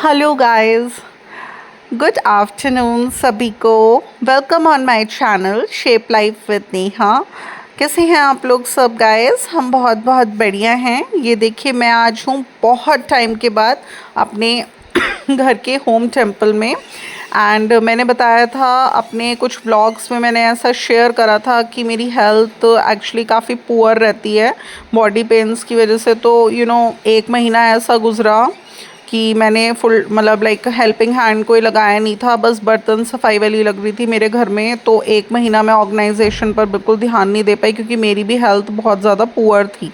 Hello guys, good afternoon सभी को। Welcome on my channel shape life with Neha. कैसे हैं आप लोग सब गाइस? हम बहुत बहुत बढ़िया हैं। ये देखिए, मैं आज हूँ बहुत टाइम के बाद अपने घर के होम टेम्पल में। एंड मैंने बताया था अपने कुछ व्लॉग्स में, मैंने ऐसा शेयर करा था कि मेरी हेल्थ एक्चुअली काफ़ी पुअर रहती है बॉडी पेन्स की वजह से। तो एक महीना ऐसा गुज़रा कि मैंने फुल मतलब लाइक हेल्पिंग हैंड कोई लगाया नहीं था, बस बर्तन सफाई वाली लग रही थी मेरे घर में। तो एक महीना मैं ऑर्गेनाइजेशन पर बिल्कुल ध्यान नहीं दे पाई क्योंकि मेरी भी हेल्थ बहुत ज़्यादा पुअर थी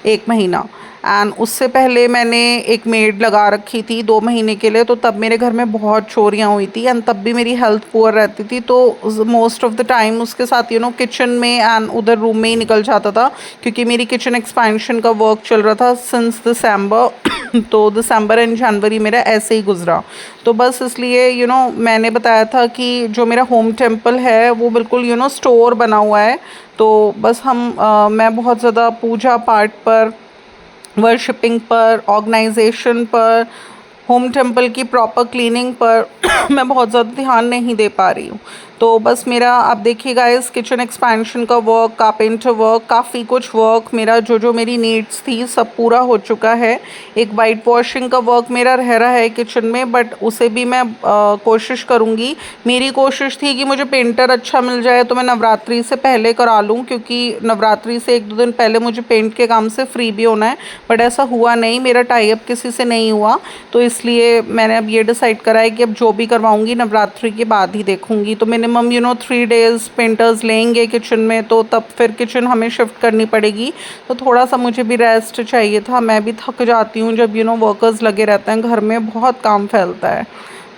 एक महीना। एंड उससे पहले मैंने एक मेड लगा रखी थी 2 महीने के लिए, तो तब मेरे घर में बहुत चोरियाँ हुई थी एंड तब भी मेरी हेल्थ पुअर रहती थी। तो मोस्ट ऑफ द टाइम उसके साथ किचन में एंड उधर रूम में ही निकल जाता था क्योंकि मेरी किचन एक्सपेंशन का वर्क चल रहा था सिंस दिसंबर। तो दिसंबर एंड जनवरी मेरा ऐसे ही गुजरा। तो बस इसलिए मैंने बताया था कि जो मेरा होम टेम्पल है वो बिल्कुल स्टोर बना हुआ है। तो बस मैं बहुत ज़्यादा पूजा पाठ पर, वर्शिपिंग पर, ऑर्गेनाइजेशन पर, होम टेम्पल की प्रॉपर क्लीनिंग पर मैं बहुत ज़्यादा ध्यान नहीं दे पा रही हूँ। तो बस मेरा आप देखिएगा इस किचन एक्सपेंशन का वर्क, कारपेंटर वर्क, काफ़ी कुछ वर्क मेरा जो जो मेरी नीड्स थी सब पूरा हो चुका है। एक वाइट वॉशिंग का वर्क मेरा रह रहा है किचन में, बट उसे भी मैं कोशिश करूँगी। मेरी कोशिश थी कि मुझे पेंटर अच्छा मिल जाए तो मैं नवरात्रि से पहले करा लूँ, क्योंकि नवरात्रि से 1-2 दिन पहले मुझे पेंट के काम से फ्री भी होना है। बट ऐसा हुआ नहीं, मेरा टाई अप किसी से नहीं हुआ। तो इसलिए मैंने अब ये डिसाइड करा है कि अब जो भी करवाऊँगी नवरात्रि के बाद ही देखूँगी। तो मिनिमम 3 डेज़ पेंटर्स लेंगे किचन में, तो तब फिर किचन हमें शिफ्ट करनी पड़ेगी। तो थोड़ा सा मुझे भी रेस्ट चाहिए था। मैं भी थक जाती हूँ जब वर्कर्स लगे रहते हैं घर में, बहुत काम फैलता है।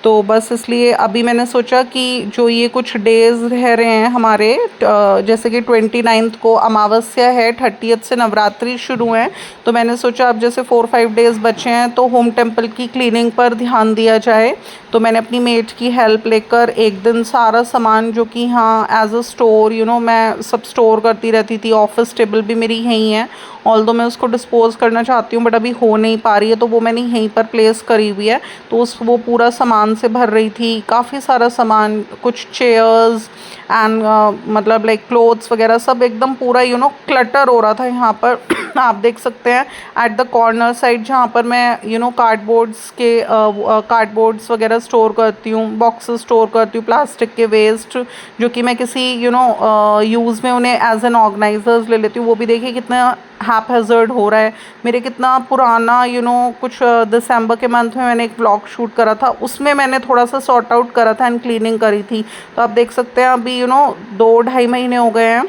तो बस इसलिए अभी मैंने सोचा कि जो ये कुछ डेज़ रह रहे हैं हमारे, जैसे कि 29 को अमावस्या है, 30th से नवरात्रि शुरू हैं। तो मैंने सोचा अब जैसे 4-5 डेज़ बचे हैं तो होम टेम्पल की क्लीनिंग पर ध्यान दिया जाए। तो मैंने अपनी मेट की हेल्प लेकर एक दिन सारा सामान जो कि हाँ एज अ स्टोर मैं सब स्टोर करती रहती थी। ऑफिस टेबल भी मेरी यहीं है, ऑल्दो मैं उसको डिस्पोज़ करना चाहती हूँ बट अभी हो नहीं पा रही है, तो वो मैंने यहीं पर प्लेस करी हुई है। तो वो पूरा सामान से भर रही थी, काफ़ी सारा सामान, कुछ चेयर्स एंड मतलब लाइक क्लोथ्स वगैरह सब एकदम पूरा क्लटर हो रहा था यहाँ पर। आप देख सकते हैं एट द कॉर्नर साइड जहाँ पर मैं कार्डबोर्ड्स वगैरह स्टोर करती हूँ, बॉक्सेस स्टोर करती हूँ, प्लास्टिक के वेस्ट जो कि मैं किसी यूज़ में उन्हें एज एन ऑर्गेनाइजर्स ले लेती हूँ। वो भी देखिए कितना हैपहैज़र्ड हो रहा है। मेरे कितना पुराना कुछ दिसंबर के मंथ में मैंने एक व्लॉग शूट करा था, उसमें मैंने थोड़ा सा सॉर्ट आउट करा था एंड क्लीनिंग करी थी। तो आप देख सकते हैं अभी 2-2.5 महीने हो गए हैं।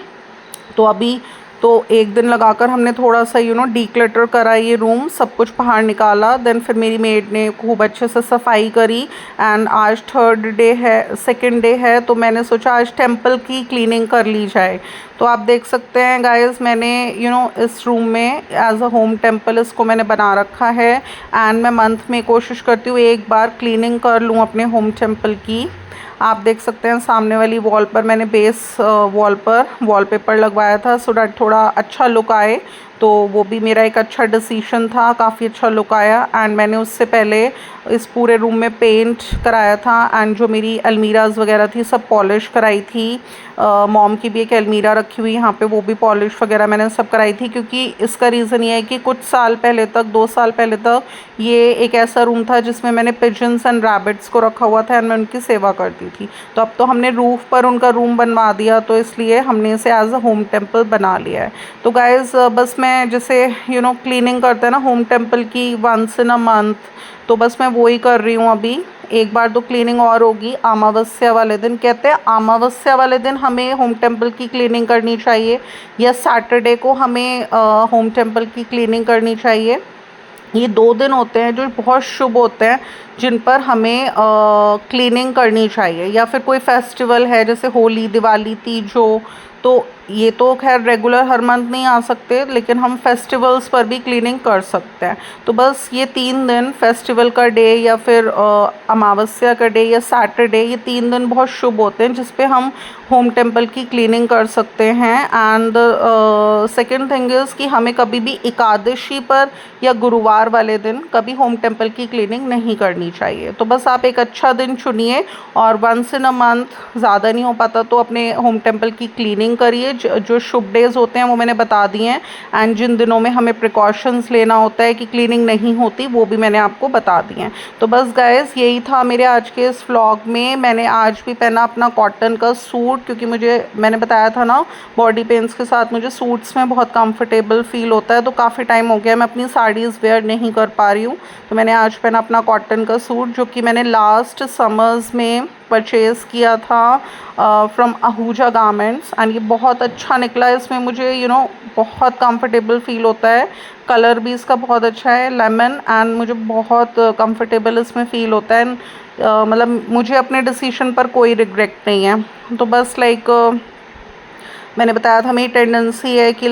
तो अभी तो एक दिन लगाकर हमने थोड़ा सा डीक्लटर करा, ये रूम सब कुछ बाहर निकाला। देन फिर मेरी मेड ने खूब अच्छे से सफाई करी एंड आज 3rd डे है, 2nd डे है, तो मैंने सोचा आज टेम्पल की क्लीनिंग कर ली जाए। तो आप देख सकते हैं गाइस, मैंने इस रूम में एज अ होम टेम्पल इसको मैंने बना रखा है एंड मैं मंथ में कोशिश करती हूँ एक बार क्लीनिंग कर लूँ अपने होम टेम्पल की। आप देख सकते हैं सामने वाली वॉल पर मैंने बेस वॉल पर वॉलपेपर लगवाया था सो डैट थोड़ा अच्छा लुक आए। तो वो भी मेरा एक अच्छा डिसीजन था, काफ़ी अच्छा लुक आया। एंड मैंने उससे पहले इस पूरे रूम में पेंट कराया था एंड जो मेरी अलमीराज वगैरह थी सब पॉलिश कराई थी। मॉम की भी एक अलमीरा रखी हुई यहाँ पे, वो भी पॉलिश वगैरह मैंने सब कराई थी, क्योंकि इसका रीज़न ये है कि कुछ साल पहले तक, 2 साल पहले तक ये एक ऐसा रूम था जिसमें मैंने पिजन्स एंड रैबिट्स को रखा हुआ था एंड मैं उनकी सेवा करती थी। तो अब तो हमने रूफ़ पर उनका रूम बनवा दिया, तो इसलिए हमने इसे एज अ होम टेम्पल बना लिया है। तो गाइज़ बस मैं जैसे क्लीनिंग करते हैं ना होम टेम्पल की वंस इन अ मंथ, तो बस मैं वो ही कर रही हूँ अभी। एक बार तो क्लीनिंग और होगी अमावस्या वाले दिन। कहते हैं अमावस्या वाले दिन हमें होम टेम्पल की क्लीनिंग करनी चाहिए या सैटरडे को हमें होम टेम्पल की क्लीनिंग करनी चाहिए। ये 2 दिन होते हैं जो बहुत शुभ होते हैं जिन पर हमें क्लीनिंग करनी चाहिए। या फिर कोई फेस्टिवल है जैसे होली, दिवाली, तीज हो, तो ये तो खैर रेगुलर हर मंथ नहीं आ सकते, लेकिन हम फेस्टिवल्स पर भी क्लीनिंग कर सकते हैं। तो बस ये 3 दिन, फेस्टिवल का डे या फिर अमावस्या का डे या सैटरडे, ये 3 दिन बहुत शुभ होते हैं जिस पे हम होम टेम्पल की क्लीनिंग कर सकते हैं। एंड सेकेंड थिंग इज़ कि हमें कभी भी एकादशी पर या गुरुवार वाले दिन कभी होम टेम्पल की क्लीनिंग नहीं करनी चाहिए। तो बस आप एक अच्छा दिन चुनिए और वंस इन अ मंथ, ज़्यादा नहीं हो पाता तो अपने होम टेम्पल की क्लीनिंग करिए। जो शुभ डेज़ होते हैं वो मैंने बता दिए हैं, एंड जिन दिनों में हमें प्रिकॉशंस लेना होता है कि क्लीनिंग नहीं होती, वो भी मैंने आपको बता दिए हैं। तो बस गाइस, यही था मेरे आज के इस व्लॉग में। मैंने आज भी पहना अपना कॉटन का सूट, क्योंकि मैंने बताया था ना, बॉडी पेन्स के साथ मुझे सूट्स में बहुत कंफर्टेबल फील होता है। तो काफ़ी टाइम हो गया मैं अपनी साड़ीज़ वेयर नहीं कर पा रही हूँ, तो मैंने आज पहना अपना कॉटन का सूट, जो कि मैंने लास्ट समर्स में परचेज़ किया था फ्रॉम आहूजा गारमेंट्स। एंड ये बहुत अच्छा निकला। इसमें मुझे बहुत कंफर्टेबल फील होता है। कलर भी इसका बहुत अच्छा है, लेमन, एंड मुझे बहुत कंफर्टेबल इसमें फ़ील होता है। मतलब मुझे अपने डिसीजन पर कोई रिग्रेट नहीं है। तो बस मैंने बताया था, मेरी टेंडेंसी है कि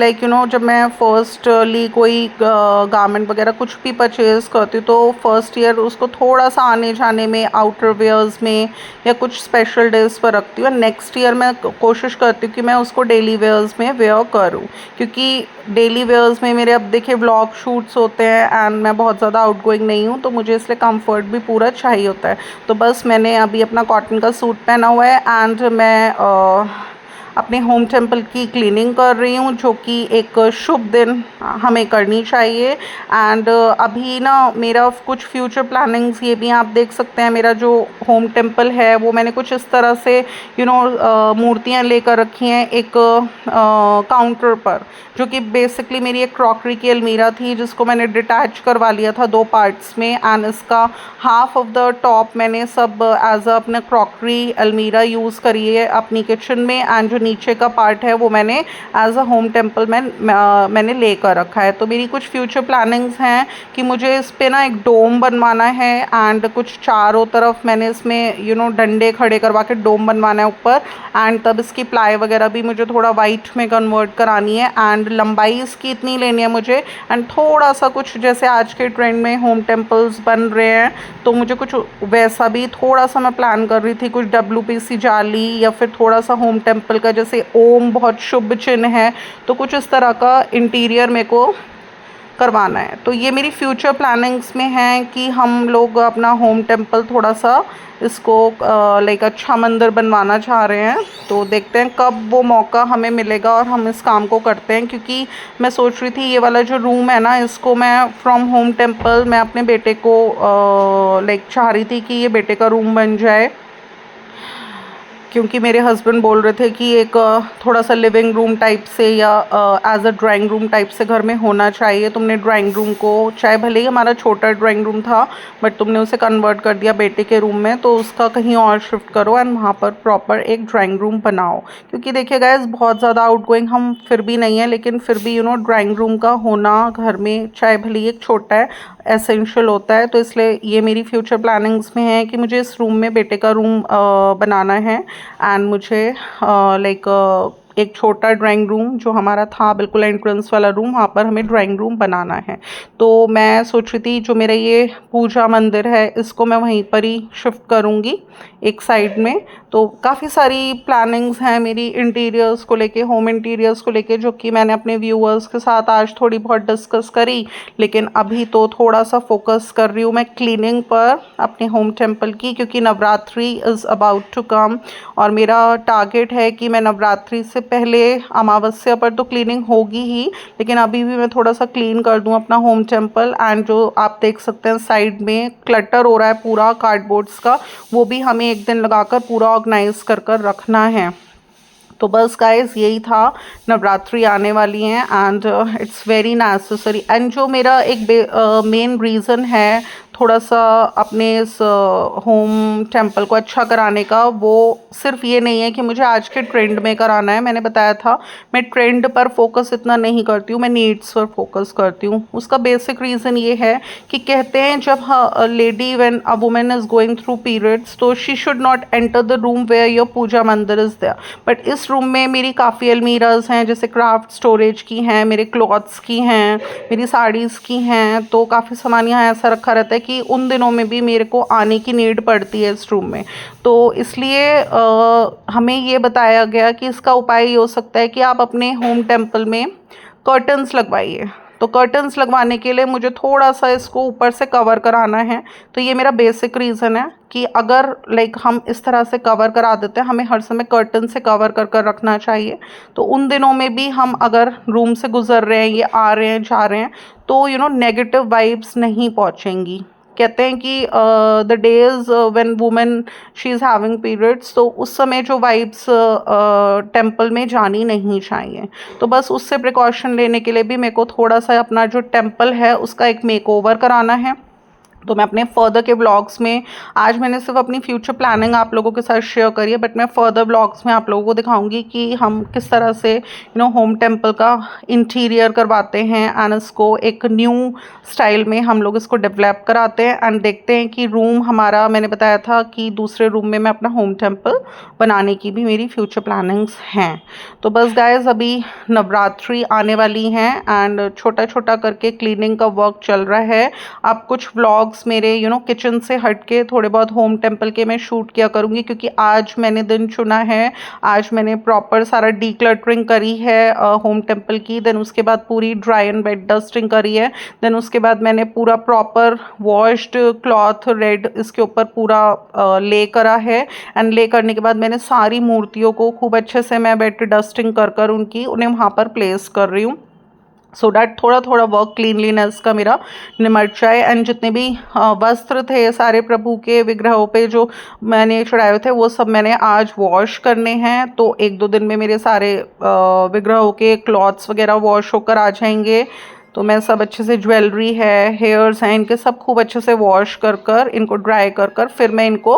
जब मैं फर्स्टली कोई गारमेंट वगैरह कुछ भी परचेज़ करती हूँ, तो फर्स्ट ईयर उसको थोड़ा सा आने जाने में, आउटर वेयर्स में या कुछ स्पेशल डेज पर रखती हूँ। नेक्स्ट ईयर मैं कोशिश करती हूँ कि मैं उसको डेली वेयर्स में वेयर करूँ, क्योंकि डेली वेयर्स में मेरे, अब देखिए, व्लॉग शूट्स होते हैं एंड मैं बहुत ज़्यादा आउटगोइंग नहीं हूँ, तो मुझे इसलिए कंफर्ट भी पूरा चाहिए होता है। तो बस मैंने अभी अपना कॉटन का सूट पहना हुआ है, एंड मैं अपने होम टेम्पल की क्लीनिंग कर रही हूँ, जो कि एक शुभ दिन हमें करनी चाहिए। एंड अभी ना मेरा कुछ फ्यूचर प्लानिंग्स ये भी आप देख सकते हैं। मेरा जो होम टेम्पल है वो मैंने कुछ इस तरह से मूर्तियाँ लेकर रखी हैं एक काउंटर पर, जो कि बेसिकली मेरी एक क्रॉकरी की अलमीरा थी, जिसको मैंने डिटैच करवा लिया था 2 पार्ट्स में। एंड इसका हाफ ऑफ द टॉप मैंने सब एज अ अपना क्रॉकरी अलमीरा यूज़ करी है अपनी किचन में, एंड जो नीचे का पार्ट है वो मैंने एज अ होम टेम्पल में मैंने लेकर रखा है। तो मेरी कुछ फ्यूचर प्लानिंग्स हैं कि मुझे इस पे ना एक डोम बनवाना है, एंड कुछ चारों तरफ मैंने इसमें डंडे खड़े करवा के डोम बनवाना है ऊपर। एंड तब इसकी प्लाई वगैरह भी मुझे थोड़ा वाइट में कन्वर्ट करानी है, एंड लंबाई इसकी इतनी लेनी है मुझे। एंड थोड़ा सा कुछ जैसे आज के ट्रेंड में होम टेम्पल्स बन रहे हैं, तो मुझे कुछ वैसा भी थोड़ा सा मैं प्लान कर रही थी, कुछ WPC जाली, या फिर थोड़ा सा होम टेम्पल का जैसे ओम बहुत शुभ चिन्ह है, तो कुछ इस तरह का इंटीरियर मेरे को करवाना है। तो ये मेरी फ्यूचर प्लानिंग्स में है कि हम लोग अपना होम टेम्पल थोड़ा सा इसको अच्छा मंदिर बनवाना चाह रहे हैं। तो देखते हैं कब वो मौका हमें मिलेगा और हम इस काम को करते हैं, क्योंकि मैं सोच रही थी ये वाला जो रूम है ना, इसको मैं फ्रॉम होम टेम्पल मैं अपने बेटे को चाह रही थी कि ये बेटे का रूम बन जाए, क्योंकि मेरे हस्बैंड बोल रहे थे कि एक थोड़ा सा लिविंग रूम टाइप से या as a drawing room type से घर में होना चाहिए। तुमने ड्राइंग रूम को, चाहे भले ही हमारा छोटा ड्राइंग रूम था, बट तुमने उसे कन्वर्ट कर दिया बेटे के रूम में, तो उसका कहीं और शिफ्ट करो एंड वहाँ पर प्रॉपर एक ड्राइंग रूम बनाओ। क्योंकि देखिए गाइस, बहुत ज़्यादा आउटगोइंग हम फिर भी नहीं है, लेकिन फिर भी ड्राइंग रूम का होना घर में, चाहे भले ही एक छोटा है, एसेंशियल होता है। तो इसलिए ये मेरी फ्यूचर प्लानिंग्स में है कि मुझे इस रूम में बेटे का रूम बनाना है, एंड मुझे एक छोटा ड्राइंग रूम जो हमारा था, बिल्कुल एंट्रेंस वाला रूम, वहाँ पर हमें ड्राइंग रूम बनाना है। तो मैं सोच रही थी जो मेरा ये पूजा मंदिर है, इसको मैं वहीं पर ही शिफ्ट करूँगी एक साइड में। तो काफ़ी सारी प्लानिंग्स हैं मेरी इंटीरियर्स को लेके, होम इंटीरियर्स को लेके, जो कि मैंने अपने व्यूअर्स के साथ आज थोड़ी बहुत डिस्कस करी। लेकिन अभी तो थोड़ा सा फोकस कर रही हूँ मैं क्लीनिंग पर अपने होम टेम्पल की, क्योंकि Navratri is about to come, और मेरा टारगेट है कि मैं नवरात्रि से पहले अमावस्या पर तो क्लीनिंग होगी ही, लेकिन अभी भी मैं थोड़ा सा क्लीन कर दूँ अपना होम टेम्पल। एंड जो आप देख सकते हैं साइड में क्लटर हो रहा है पूरा कार्डबोर्ड्स का, वो भी हमें एक दिन लगाकर पूरा ऑर्गेनाइज कर कर रखना है। तो बस गाइस, यही था। नवरात्रि आने वाली हैं and it's very necessary. And जो मेरा एक मेन रीज़न है थोड़ा सा अपने इस होम टेम्पल को अच्छा कराने का, वो सिर्फ ये नहीं है कि मुझे आज के ट्रेंड में कराना है। मैंने बताया था मैं ट्रेंड पर फोकस इतना नहीं करती हूँ, मैं नीड्स पर फोकस करती हूँ। उसका बेसिक रीज़न ये है कि कहते हैं जब lady when a woman is going through periods तो she should not enter the room where your puja mandir is there. But इस रूम में मेरी काफ़ी अलमीराज हैं, जैसे क्राफ्ट स्टोरेज की हैं, मेरे क्लॉथ्स की हैं, मेरी साड़ीज़ की हैं, तो काफ़ी सामान यहाँ ऐसा रखा रहता है कि उन दिनों में भी मेरे को आने की नीड पड़ती है इस रूम में। तो इसलिए हमें ये बताया गया कि इसका उपाय ये हो सकता है कि आप अपने होम टेम्पल में कर्टन्स लगवाइए। तो कर्टन्स लगवाने के लिए मुझे थोड़ा सा इसको ऊपर से कवर कराना है। तो ये मेरा बेसिक रीज़न है कि अगर हम इस तरह से कवर करा देते हैं, हमें हर समय कर्टन से कवर कर कर रखना चाहिए। तो उन दिनों में भी हम अगर रूम से गुजर रहे हैं, ये आ रहे हैं जा रहे हैं, तो नेगेटिव वाइब्स नहीं पहुँचेंगी। कहते हैं कि the days when women she is having periods, तो उस समय जो वाइब्स टेम्पल में जानी नहीं चाहिए। तो बस उससे प्रिकॉशन लेने के लिए भी मेरे को थोड़ा सा अपना जो टेम्पल है उसका एक मेकओवर कराना है। तो मैं अपने फर्दर के ब्लॉग्स में, आज मैंने सिर्फ अपनी फ्यूचर प्लानिंग आप लोगों के साथ शेयर करी है, बट मैं फर्दर ब्लॉग्स में आप लोगों को दिखाऊंगी कि हम किस तरह से होम टेम्पल का इंटीरियर करवाते हैं एंड इसको एक न्यू स्टाइल में हम लोग इसको डेवलप कराते हैं एंड देखते हैं कि रूम हमारा, मैंने बताया था कि दूसरे रूम में मैं अपना होम टेम्पल बनाने की भी मेरी फ्यूचर प्लानिंग्स हैं। तो बस गाइस, अभी नवरात्रि आने वाली हैं एंड छोटा छोटा करके क्लीनिंग का वर्क चल रहा है। अब कुछ व्लॉग्स मेरे किचन से हट के थोड़े बहुत होम टेम्पल के मैं शूट किया करूँगी, क्योंकि आज मैंने दिन चुना है, आज मैंने प्रॉपर सारा डीक्लटरिंग करी है होम टेम्पल की। देन उसके बाद पूरी ड्राई एंड वेट डस्टिंग करी है। देन उसके बाद मैंने पूरा प्रॉपर वॉश्ड क्लॉथ रेड इसके ऊपर पूरा ले करा है एंड ले करने के बाद मैंने सारी मूर्तियों को खूब अच्छे से मैं वेट डस्टिंग कर कर उन्हें वहाँ पर प्लेस कर रही हूँ, सो डैट थोड़ा थोड़ा वर्क क्लीनलीनेस का मेरा निमट जाए। एंड जितने भी वस्त्र थे सारे प्रभु के विग्रहों पे जो मैंने चढ़ाए हुए थे, वो सब मैंने आज वॉश करने हैं। तो 1-2 दिन में मेरे सारे विग्रहों के क्लॉथ्स वगैरह वॉश होकर आ जाएंगे। तो मैं सब अच्छे से, ज्वेलरी है, हेयर्स हैं, इनके सब खूब अच्छे से वॉश कर कर इनको ड्राई कर कर फिर मैं इनको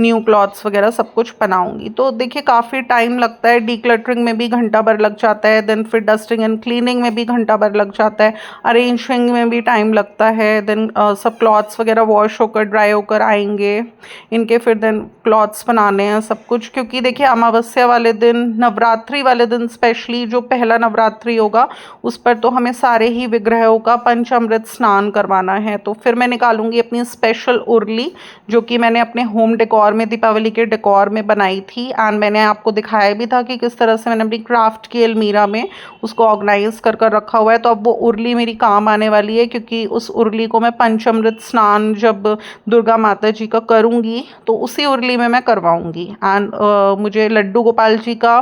न्यू क्लॉथ्स वगैरह सब कुछ बनाऊंगी। तो देखिए काफ़ी टाइम लगता है, डीक्लटरिंग में भी घंटा भर लग जाता है, देन फिर डस्टिंग एंड क्लीनिंग में भी घंटा भर लग जाता है, अरेंजिंग में भी टाइम लगता है। देन सब क्लॉथ्स वगैरह वॉश होकर ड्राई होकर आएंगे, इनके फिर देन क्लॉथ्स बनाने हैं सब कुछ। क्योंकि देखिए अमावस्या वाले दिन, नवरात्रि वाले दिन स्पेशली, जो पहला नवरात्रि होगा उस पर तो हमें सारे ही विग्रहों का पंचामृत स्नान करवाना है। तो फिर मैं निकालूंगी अपनी स्पेशल उर्ली, जो कि मैंने अपने होम डेकोर में, दीपावली के डेकोर में बनाई थी एंड मैंने आपको दिखाया भी था कि किस तरह से मैंने अपनी क्राफ्ट की अलमीरा में उसको ऑर्गेनाइज कर कर रखा हुआ है। तो अब वो उर्ली मेरी काम आने वाली है, क्योंकि उस उर्ली को मैं पंचामृत स्नान जब दुर्गा माता जी का करूँगी तो उसी उर्ली में मैं करवाऊँगी। एंड मुझे लड्डू गोपाल जी का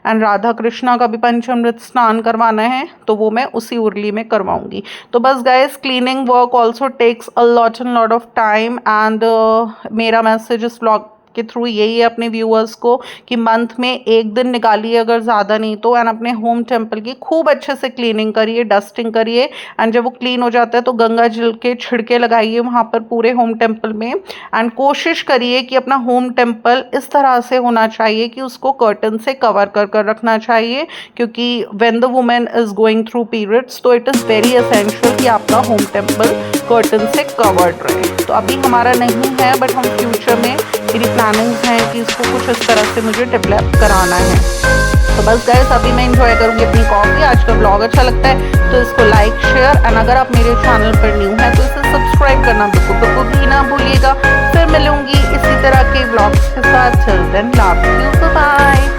एंड राधा कृष्णा का भी पंचामृत स्नान करवाना है, तो वो मैं उसी उर्ली में करवाऊंगी। तो बस guys, cleaning work also takes a lot and lot of time and मेरा मैसेज इस व्लॉग के थ्रू यही है अपने व्यूअर्स को कि मंथ में 1 दिन निकालिए, अगर ज़्यादा नहीं तो, एंड अपने होम टेम्पल की खूब अच्छे से क्लीनिंग करिए, डस्टिंग करिए। एंड जब वो क्लीन हो जाता है तो गंगा जल के छिड़के लगाइए वहाँ पर पूरे होम टेम्पल में। एंड कोशिश करिए कि अपना होम टेम्पल इस तरह से होना चाहिए कि उसको कर्टन से कवर कर कर रखना चाहिए, क्योंकि when the women is going through periods तो इट इज़ वेरी एसेंशियल कि आपका होम टेम्पल कर्टन से कवर्ड रहे। तो अभी हमारा नहीं है, बट हम फ्यूचर में, मेरी प्लानिंग्स हैं कि इसको कुछ इस तरह से मुझे डेवलप कराना है। तो बस गाइस, अभी मैं इंजॉय करूँगी अपनी कॉफ़ी। आज का ब्लॉग अच्छा लगता है तो इसको लाइक, शेयर एंड अगर आप मेरे चैनल पर न्यू हैं तो इसे सब्सक्राइब करना बिल्कुल भी ना भूलिएगा। फिर मिलूंगी इसी तरह के ब्लॉग्स के साथ। Till then, love you, bye.